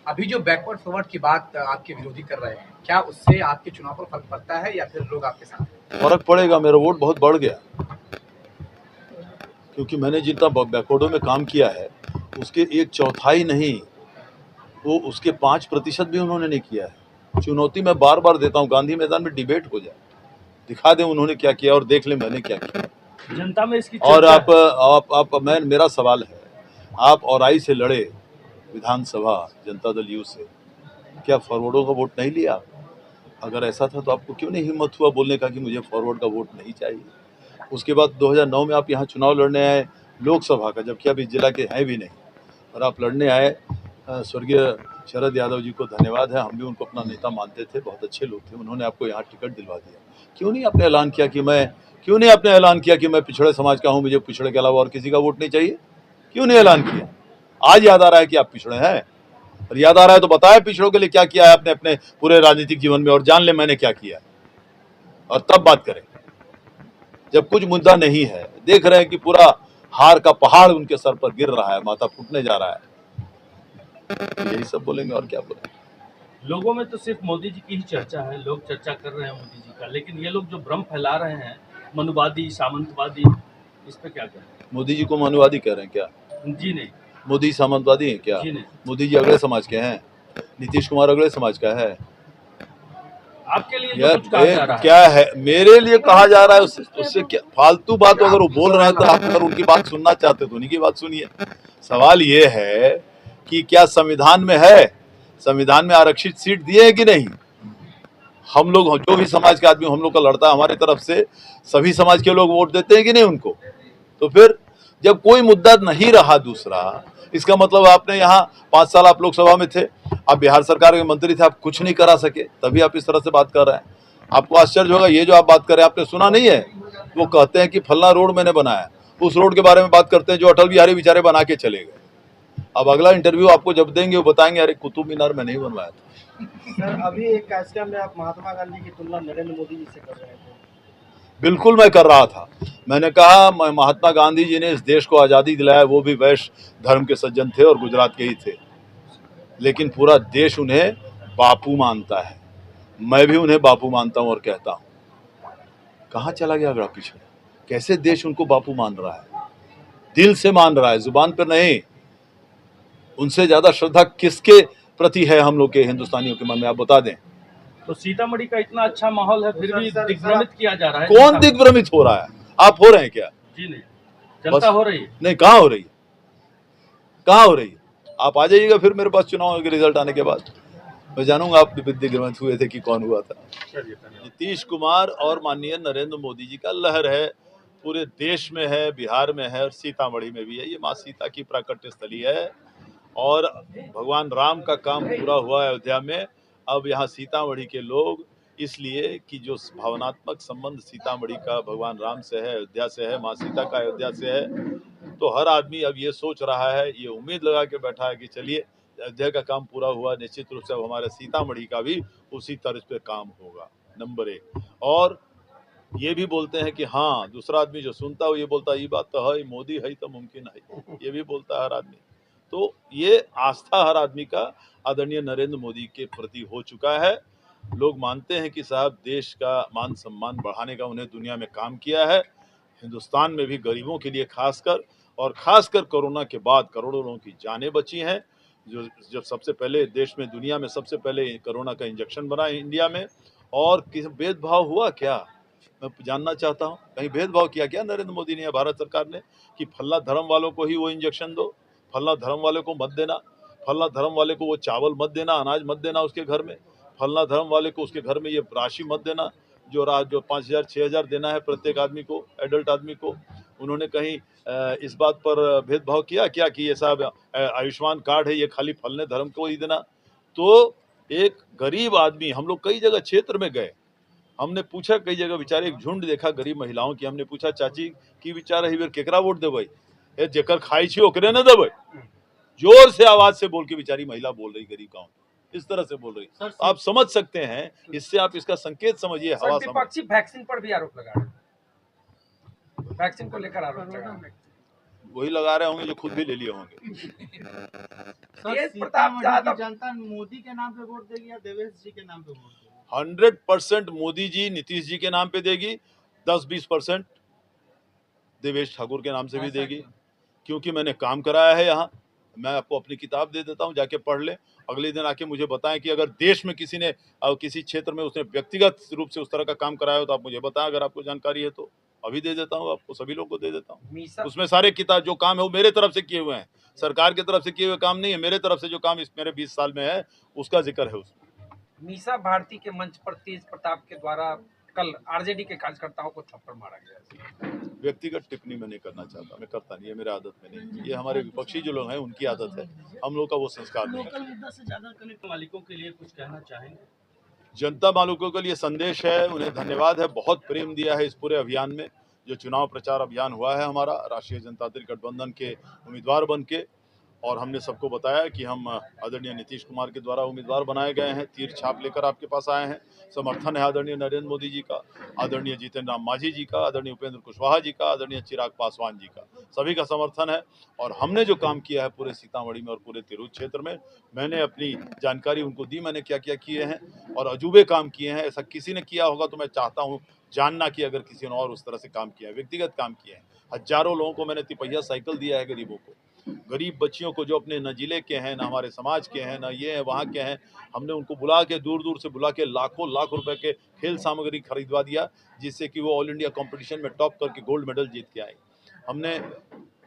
अभी जो backward forward की बात आपके विरोधी कर रहे हैं, क्या उससे आपके चुनाव पर फर्क पड़ता है या फिर लोग आपके साथ हैं? फर्क पड़ेगा, मेरा वोट बहुत बढ़ गया, क्योंकि मैंने जितना बैकवर्डों में काम किया है उसके 1/4 नहीं, वो उसके 5% भी उन्होंने नहीं किया है। चुनौती मैं बार बार देता हूँ, गांधी मैदान में डिबेट हो जाए, दिखा दें उन्होंने क्या किया और देख लें मैंने क्या किया। जनता में इसकी और चर्चा मेरा सवाल है, आप औराई से लड़े विधानसभा जनता दल यू से, क्या फॉरवर्डों का वोट नहीं लिया? अगर ऐसा था तो आपको क्यों नहीं हिम्मत हुआ बोलने का कि मुझे फॉरवर्ड का वोट नहीं चाहिए? उसके बाद 2009 में आप यहाँ चुनाव लड़ने आए लोकसभा का, जबकि आप इस जिला के हैं भी नहीं, और आप लड़ने आए। स्वर्गीय शरद यादव जी को धन्यवाद है, हम भी उनको अपना नेता मानते थे, बहुत अच्छे लोग थे, उन्होंने आपको यहाँ टिकट दिलवा दिया। क्यों नहीं आपने ऐलान किया कि मैं पिछड़े समाज का हूँ, मुझे पिछड़े के अलावा और किसी का वोट नहीं चाहिए? क्यों नहीं ऐलान किया? आज याद आ रहा है कि आप पिछड़े हैं, और याद आ रहा है तो बताया पिछड़ों के लिए क्या किया है आपने अपने पूरे राजनीतिक जीवन में, और जान ले मैंने क्या किया, और तब बात करें। जब कुछ मुद्दा नहीं है, देख रहे हैं कि पूरा हार का पहाड़ उनके सर पर गिर रहा है, माथा फूटने जा रहा है, यही सब बोलेंगे और क्या बोलेंगे। लोगों में तो सिर्फ मोदी जी की ही चर्चा है, लोग चर्चा कर रहे हैं मोदी जी का, लेकिन ये लोग जो भ्रम फैला रहे हैं मनुवादी सामंतवादी, इस पे क्या करें? मोदी जी को मनुवादी कह रहे हैं क्या? जी नहीं। मोदी सामंतवादी है क्या? जी नहीं। मोदी जी अगले समाज के हैं, नीतीश कुमार अगले समाज का है। आपके लिए जो कुछ कहा जा रहा है क्या है मेरे लिए कहा जा रहा है, उससे क्या फालतू बात? अगर वो बोल रहे हैं तो आप अगर उनकी बात सुनना चाहते तो उन्हीं की बात सुनिए। सवाल ये है कि क्या संविधान में है, संविधान में आरक्षित सीट दिए है कि नहीं? हम लोग जो भी समाज के आदमी हम लोग का लड़ता है, हमारी तरफ से सभी समाज के लोग वोट देते हैं कि नहीं उनको? तो फिर जब कोई मुद्दा नहीं रहा दूसरा, इसका मतलब आपने यहाँ 5 साल आप लोकसभा में थे, आप बिहार सरकार के मंत्री थे, आप कुछ नहीं करा सके, तभी आप इस तरह से बात कर रहे हैं। आपको आश्चर्य होगा, ये जो आप बात कर रहे हैं आपने सुना नहीं है? वो कहते हैं कि फलना रोड मैंने बनाया, उस रोड के बारे में बात करते हैं जो अटल बिहारी बेचारे बना के चले गए। अब अगला इंटरव्यू आपको जब देंगे वो बताएंगे अरे कुतुब मीनार में नहीं बनवाया था। सर, अभी एक कार्यक्रम में आप महात्मा गांधी की तुलना नरेंद्र मोदी जी से कर रहे थे। बिल्कुल मैं कर रहा था। मैंने कहा महात्मा गांधी जी ने इस देश को आज़ादी दिलाया, वो भी वैश्य धर्म के सज्जन थे और गुजरात के ही थे, लेकिन पूरा देश उन्हें बापू मानता है। मैं भी उन्हें बापू मानता हूं और कहता हूं। कहाँ चला गया अगड़ा पीछे? कैसे देश उनको बापू मान रहा है? दिल से मान रहा है, जुबान पर नहीं। उनसे ज्यादा श्रद्धा किसके प्रति है हम लोग के हिंदुस्तानियों के मन में, आप बता दें। तो सीतामढ़ी का इतना अच्छा माहौल है, फिर भी दिग्भ्रमित किया जा रहा है। कौन दिग्भ्रमित हो रहा है? आप हो रहे हैं क्या? जी नहीं, जनता हो रही है। नहीं, कहाँ हो रही है? कहाँ हो रही है? आप आ जाइएगा फिर मेरे पास चुनाव के रिजल्ट आने के बाद, मैं जानूंगा आप दिग्भ्रमित हुए थे कि कौन हुआ था। नीतीश कुमार और माननीय नरेंद्र मोदी जी का लहर है, पूरे देश में है, बिहार में है और सीतामढ़ी में भी है। ये माँ सीता की प्राकट्य स्थली है और भगवान राम का काम पूरा हुआ है अयोध्या में। अब यहाँ सीतामढ़ी के लोग इसलिए कि जो भावनात्मक संबंध सीतामढ़ी का भगवान राम से है, अयोध्या से है, माँ सीता का अयोध्या से है, तो हर आदमी अब ये सोच रहा है, ये उम्मीद लगा के बैठा है कि चलिए अयोध्या का काम पूरा हुआ, निश्चित रूप से अब हमारे सीतामढ़ी का भी उसी तर्ज पे काम होगा। नंबर 1। और ये भी बोलते हैं कि हाँ, दूसरा आदमी जो सुनता है ये बोलता है ये बात तो है, मोदी है तो मुमकिन है, ये भी बोलता है हर आदमी। तो ये आस्था हर आदमी का आदरणीय नरेंद्र मोदी के प्रति हो चुका है। लोग मानते हैं कि साहब देश का मान सम्मान बढ़ाने का उन्हें दुनिया में काम किया है, हिंदुस्तान में भी गरीबों के लिए खासकर कोरोना के बाद करोड़ों लोगों की जानें बची हैं। जो सबसे पहले देश में, दुनिया में सबसे पहले कोरोना का इंजेक्शन बना इंडिया में, और किसी भेदभाव हुआ क्या? मैं जानना चाहता हूँ, कहीं भेदभाव किया क्या नरेंद्र मोदी ने या भारत सरकार ने कि फल्ला धर्म वालों को ही वो इंजेक्शन दो, फल्ला धर्म वाले को मत देना, फल्ला धर्म वाले को वो चावल मत देना, अनाज मत देना उसके घर में, फल्ला धर्म वाले को उसके घर में ये राशि मत देना जो 5,000 6,000 देना है प्रत्येक आदमी को, एडल्ट आदमी को। उन्होंने कहीं इस बात पर भेदभाव किया क्या कि ये साहब आयुष्मान कार्ड है ये खाली फलने धर्म को ही देना? तो एक गरीब आदमी, हम लोग कई जगह क्षेत्र में गए, हमने पूछा कई जगह, बेचारे एक झुंड देखा गरीब महिलाओं की, हमने पूछा चाची की विचार है बेर केकरा वोट देबै? ए जेकर खाई छी ओकरे न देबै। जोर से आवाज से बोल के बेचारी महिला बोल रही, गरीब गांव इस तरह से बोल रही। आप समझ सकते हैं, इससे आप इसका संकेत समझिए। हवा वैक्सीन पर भी आरोप लगा रहे हैं, वैक्सीन को लेकर आरोप लगा रहे हैं। वही लगा रहे होंगे जो खुद भी ले लिए होंगे। सर, सीतामढ़ी की जनता मोदी के नाम पे वोट देगी या देवेश जी के नाम पे वोट देगी? 100% मोदी जी नीतीश जी के नाम पे देगी, 10-20% देवेश ठाकुर के नाम से भी देगी, क्योंकि मैंने काम कराया है यहाँ। मैं आपको अपनी किताब दे देता हूँ, जाके पढ़ लें। अगले दिन आके मुझे बताएं कि अगर देश में किसी ने किसी क्षेत्र में उसने व्यक्तिगत रूप से उस तरह का काम कराया हो तो आप मुझे बताएं, अगर आपको जानकारी है तो। अभी दे देता हूँ आपको, सभी लोगों को दे देता हूँ। उसमें सारे किताब जो काम है वो मेरे तरफ से किए हुए हैं, सरकार की तरफ से किए हुए काम नहीं है, मेरे तरफ से जो काम इस मेरे 20 साल में है उसका जिक्र है उसमें। मीसा भारती के मंच पर तेज प्रताप के द्वारा कल आरजेडी के कार्यकर्ताओं को थप्पड़ मारा गया। व्यक्तिगत टिप्पणी मैं नहीं करना चाहता, मैं करता नहीं, है मेरे आदत में नहीं। ये हमारे विपक्षी जो लोग हैं उनकी आदत है, हम लोग का वो संस्कार नहीं है। लोकल मुद्दा से ज्यादा कनेक्ट मालिकों के लिए कुछ कहना चाहेंगे? जनता मालिकों के लिए संदेश है, उन्हें धन्यवाद है, बहुत प्रेम दिया है इस पूरे अभियान में। जो चुनाव प्रचार अभियान हुआ है हमारा राष्ट्रीय जनतांत्रिक गठबंधन के उम्मीदवार बन के, और हमने सबको बताया कि हम आदरणीय नीतीश कुमार के द्वारा उम्मीदवार बनाए गए हैं, तीर छाप लेकर आपके पास आए हैं। समर्थन है आदरणीय नरेंद्र मोदी जी का, आदरणीय जीतन राम मांझी जी का, आदरणीय उपेंद्र कुशवाहा जी का, आदरणीय चिराग पासवान जी का, सभी का समर्थन है। और हमने जो काम किया है पूरे सीतामढ़ी में और पूरे तिरहुत क्षेत्र में, मैंने अपनी जानकारी उनको दी, मैंने क्या क्या किए हैं और अजूबे काम किए हैं। ऐसा किसी ने किया होगा तो मैं चाहता हूँ जानना कि अगर किसी ने और उस तरह से काम किया है, व्यक्तिगत काम किए हैं। हजारों लोगों को मैंने तिपहिया साइकिल दिया है, गरीबों को, गरीब बच्चियों को जो अपने न जिले के हैं, न हमारे समाज के हैं, न ये हैं वहाँ के हैं, हमने उनको बुला के दूर दूर से बुला के लाखों लाख रुपए के खेल सामग्री खरीदवा दिया, जिससे कि वो ऑल इंडिया कंपटीशन में टॉप करके गोल्ड मेडल जीत के आए। हमने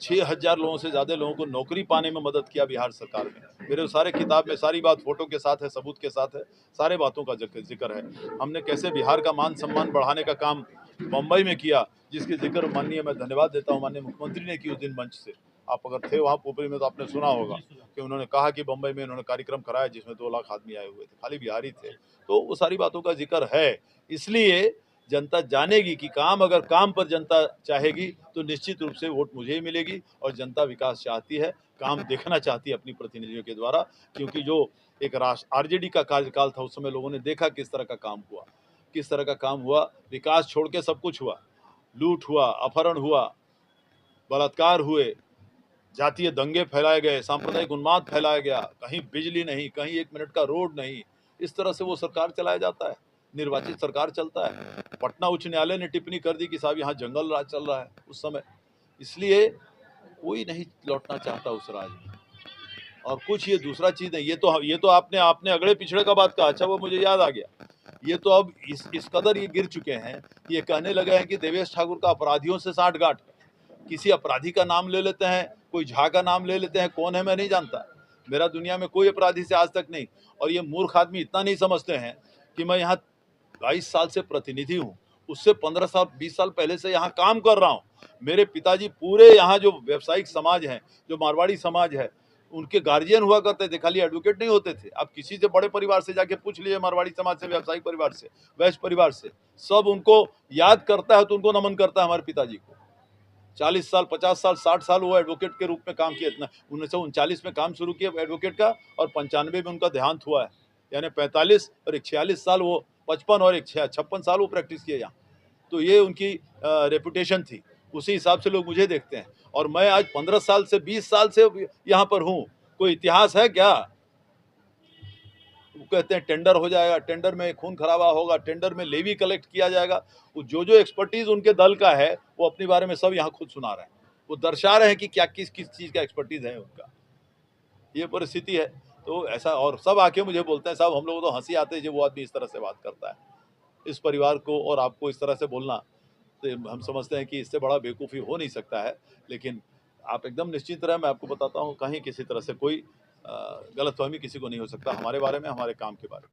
6000 लोगों से ज़्यादा लोगों को नौकरी पाने में मदद किया बिहार सरकार में। मेरे सारे किताब में सारी बात फोटो के साथ है, सबूत के साथ है, सारे बातों का जिक्र है। हमने कैसे बिहार का मान सम्मान बढ़ाने का काम बम्बई में किया, जिसके जिक्र माननीय मैं धन्यवाद देता हूँ माननीय मुख्यमंत्री ने की उस दिन मंच से। आप अगर थे वहाँ पोपरी में तो आपने सुना होगा कि उन्होंने कहा कि बम्बई में उन्होंने कार्यक्रम कराया जिसमें 2 लाख आदमी आए हुए थे, खाली बिहारी थे। तो वो सारी बातों का जिक्र है, इसलिए जनता जानेगी कि काम अगर काम पर जनता चाहेगी तो निश्चित रूप से वोट मुझे ही मिलेगी। और जनता विकास चाहती है, काम देखना चाहती है अपनी प्रतिनिधियों के द्वारा, क्योंकि जो एक आरजेडी का कार्यकाल था उस समय लोगों ने देखा किस तरह का काम हुआ, किस तरह का काम हुआ। विकास छोड़ के सब कुछ हुआ, लूट हुआ, अपहरण हुआ, बलात्कार हुए, जातीय दंगे फैलाए गए, सांप्रदायिक उन्माद फैलाया गया, कहीं बिजली नहीं, कहीं 1 मिनट का रोड नहीं। इस तरह से वो सरकार चलाया जाता है, निर्वाचित सरकार चलता है। पटना उच्च न्यायालय ने टिप्पणी कर दी कि साहब यहाँ जंगल राज चल रहा है उस समय, इसलिए कोई नहीं लौटना चाहता उस राज में। और कुछ ये दूसरा चीज है, ये तो आपने अगड़े पिछड़े का बात कहा, अच्छा वो मुझे याद आ गया। ये तो अब इस कदर ये गिर चुके हैं, ये कहने लगे हैं कि देवेश ठाकुर का अपराधियों से साठगांठ। किसी अपराधी का नाम ले लेते हैं, कोई झा का नाम ले लेते हैं, कौन है मैं नहीं जानता, मेरा दुनिया में कोई अपराधी से आज तक नहीं। और ये मूर्ख आदमी इतना नहीं समझते हैं कि मैं यहाँ 22 साल से प्रतिनिधि हूँ, उससे 15 साल 20 साल पहले से यहाँ काम कर रहा हूँ। मेरे पिताजी पूरे यहाँ जो व्यावसायिक समाज है, जो मारवाड़ी समाज है, उनके गार्जियन हुआ करते थे, खाली एडवोकेट नहीं होते थे। आप किसी से बड़े परिवार से जाके पूछ लीजिए, मारवाड़ी समाज से, व्यावसायिक परिवार से, वैश्य परिवार से, सब उनको याद करता है तो उनको नमन करता है हमारे पिताजी को। 40 साल 50 साल 60 साल वो एडवोकेट के रूप में काम किया। इतना 1939 में काम शुरू किया एडवोकेट का, और 95 में उनका देहांत हुआ है। यानी 45 और एक 46 साल वो, 55 और एक 56 साल वो प्रैक्टिस किए यहाँ। तो ये उनकी रेपुटेशन थी, उसी हिसाब से लोग मुझे देखते हैं। और मैं आज 15 साल से 20 साल से यहाँ पर हूँ। कोई इतिहास है क्या? वो कहते हैं टेंडर हो जाएगा, टेंडर में खून खराबा होगा, टेंडर में लेवी कलेक्ट किया जाएगा। वो जो एक्सपर्टीज उनके दल का है वो अपने बारे में सब यहाँ खुद सुना रहे हैं, वो दर्शा रहे हैं कि क्या किस चीज़ का एक्सपर्टीज है उनका। ये परिस्थिति है। तो ऐसा, और सब आके मुझे बोलते हैं साहब हम लोग तो हंसी आते हैं जब वो आदमी इस तरह से बात करता है। इस परिवार को और आपको इस तरह से बोलना, तो हम समझते हैं कि इससे बड़ा बेवकूफ़ी हो नहीं सकता है। लेकिन आप एकदम निश्चित रहे, मैं आपको बताता हूँ, कहीं किसी तरह से कोई गलतफहमी किसी को नहीं हो सकता हमारे बारे में, हमारे काम के बारे में।